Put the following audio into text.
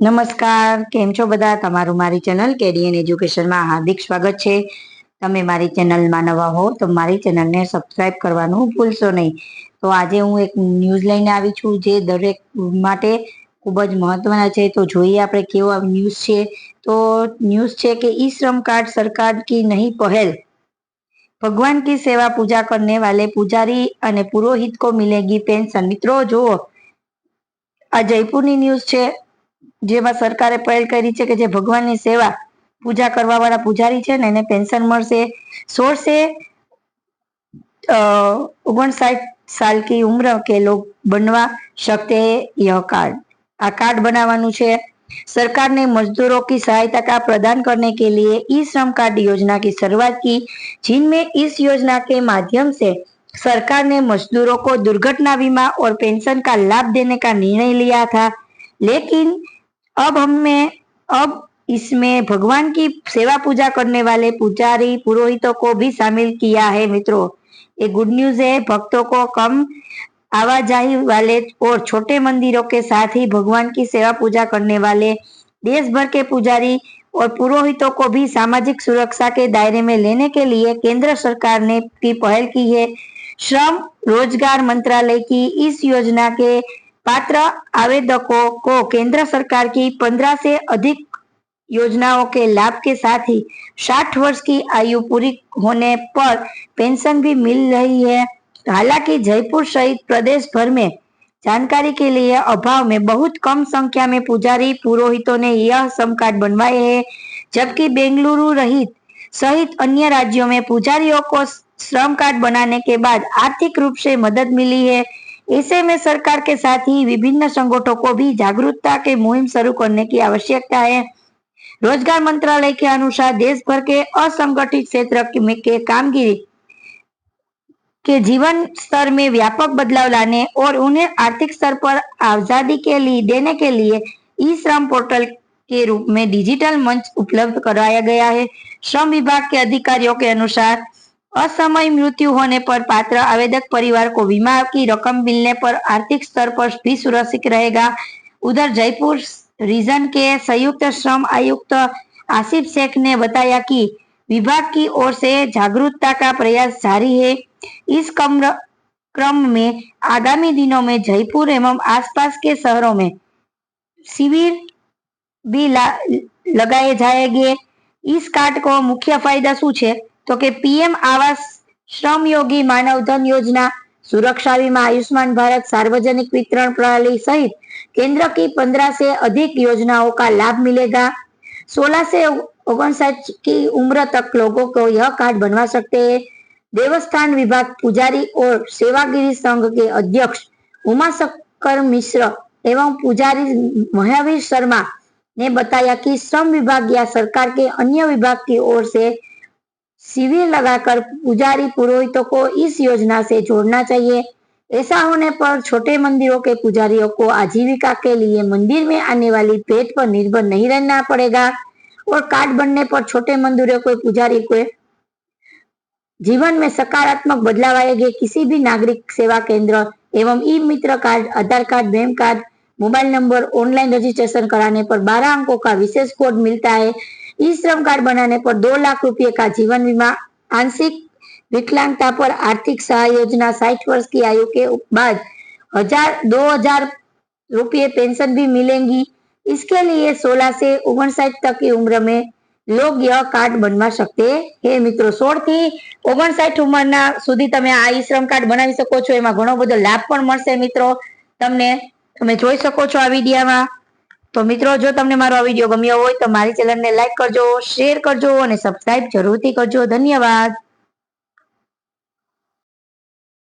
નમસ્કાર, કેમ છો બધા? તમારું મારી ચેનલ કેડીએન એજ્યુકેશનમાં હાર્દિક સ્વાગત છે. તમે મારી ચેનલમાં નવા હો તો મારી ચેનલને સબસ્ક્રાઇબ કરવાનું ભૂલશો નહીં. તો આજે હું એક ન્યૂઝ લઈને આવી છું જે દરેક માટે ખૂબ જ મહત્વના છે. તો જોઈએ આપણે કેવો ન્યૂઝ છે. તો ન્યૂઝ છે કે ई श्रम कार्ड सरकार की नई पहल, भगवान की सेवा पूजा करने वाले पुजारी અને પુરોહિત को मिलेगी पेंशन। મિત્રો જુઓ, આ જયપુરની ન્યૂઝ છે જેમાં સરકારે પહેલ કરી છે કે જે ભગવાનની સેવા પૂજા કરવા વાળા પૂજારી છે ને એને પેન્શન મળશે। 16 से 59 साल की उम्र के लोग बनवा सकते हैं यह कार्ड। आ कार्ड बनावानुं छे। सरकार ने मजदूरों की सहायता का प्रदान करने के लिए ई श्रम कार्ड योजना की शुरुआत की, जिनमें इस योजना के माध्यम से सरकार ने मजदूरों को दुर्घटना बीमा और पेंशन का लाभ देने का निर्णय लिया था। लेकिन अब इसमें भगवान की सेवा पूजा करने वाले पुजारी पुरोहितों को भी शामिल किया है। मित्रों, ये गुड न्यूज है। भक्तों को कम आवाजाही वाले और छोटे मंदिरों के साथ ही भगवान की सेवा पूजा करने वाले देश भर के पुजारी और पुरोहितों को भी सामाजिक सुरक्षा के दायरे में लेने के लिए केंद्र सरकार ने की पहल की है। श्रम रोजगार मंत्रालय की इस योजना के पात्र आवेदकों को केंद्र सरकार की 15 से अधिक योजनाओं के लाभ के साथ ही 60 वर्ष की आयु पूरी होने पर पेंशन भी मिल रही है। हालांकि जयपुर सहित प्रदेश भर में जानकारी के लिए अभाव में बहुत कम संख्या में पुजारी पुरोहितों ने यह श्रम कार्ड बनवाए हैं, जबकि बेंगलुरु सहित अन्य राज्यों में पुजारियों को श्रम कार्ड बनाने के बाद आर्थिक रूप से मदद मिली है। ऐसे में सरकार के साथ ही विभिन्न संगठनों को भी जागरूकता की मुहिम शुरू करने की आवश्यकता है। रोजगार मंत्रालय के अनुसार देश भर के असंगठित क्षेत्र के कामगिरी के जीवन स्तर में व्यापक बदलाव लाने और उन्हें आर्थिक स्तर पर आजादी के लिए देने के लिए ई श्रम पोर्टल के रूप में डिजिटल मंच उपलब्ध कराया गया है। श्रम विभाग के अधिकारियों के अनुसार असमय मृत्यु होने पर पात्र आवेदक परिवार को बीमा की रकम मिलने पर आर्थिक स्तर पर भी सुरक्षित रहेगा। उधर जयपुर रीजन के संयुक्त श्रम आयुक्त आसिफ शेख ने बताया कि विभाग की ओर से जागरूकता का प्रयास जारी है। इस क्रम में आगामी दिनों में जयपुर एवं आसपास के शहरों में शिविर भी लगाए जाएंगे। इस कार्ड को मुख्य फायदा शू है तो कि पीएम आवास, श्रम योगी मानव धन योजना, सुरक्षा बीमा, आयुष्मान भारत, सार्वजनिक वितरण प्रणाली सहित केंद्र की 15 से अधिक योजनाओं का लाभ मिलेगा। 16 से 59 की उम्र तक लोगों को यह कार्ड बनवा सकते हैं। देवस्थान विभाग पुजारी और सेवागिरी संघ के अध्यक्ष उमाशंकर मिश्र एवं पुजारी महावीर शर्मा ने बताया कि श्रम विभाग या सरकार के अन्य विभाग की ओर से शिविर लगाकर पुजारी पुरोहितों को इस योजना से जोड़ना चाहिए। ऐसा होने पर छोटे मंदिरों के पुजारियों को आजीविका के लिए मंदिर में आने वाली भेंट पर निर्भर नहीं रहना पड़ेगा और कार्ड बनने पर छोटे मंदिरों के पुजारी को जीवन में सकारात्मक बदलाव आएंगे। किसी भी नागरिक सेवा केंद्र एवं e Mitra card, Aadhaar card, bank card, mobile number, online registration कराने पर 12 अंकों का विशेष कोड मिलता है। ई श्रम कार्ड बनाने पर 2 लाख रुपए का जीवन बीमा, आंशिक विकलांगता पर आर्थिक सहाय योजना, 60 वर्ष की आयु के बाद 2000 रुपये पेंशन भी मिलेंगी। इसके लिए 16 से 59 तक की उम्र में लोग यह कार्ड बनवा सकते हैं। मित्रों, 16 થી 59 ઉંમરના સુધી તમે આ ઈ શ્રમ કાર્ડ બનાવી શકો છો। એમાં ઘણો બધો લાભ પણ મળશે મિત્રો તમને, તમે જોઈ શકો છો આ વિડીયોમાં। તો મિત્રો, જો તમને મારો આ વિડીયો ગમ્યો હોય તો મારી ચેનલને લાઈક કરજો, શેર કરજો અને સબસ્ક્રાઇબ જરૂરથી કરજો। ધન્યવાદ।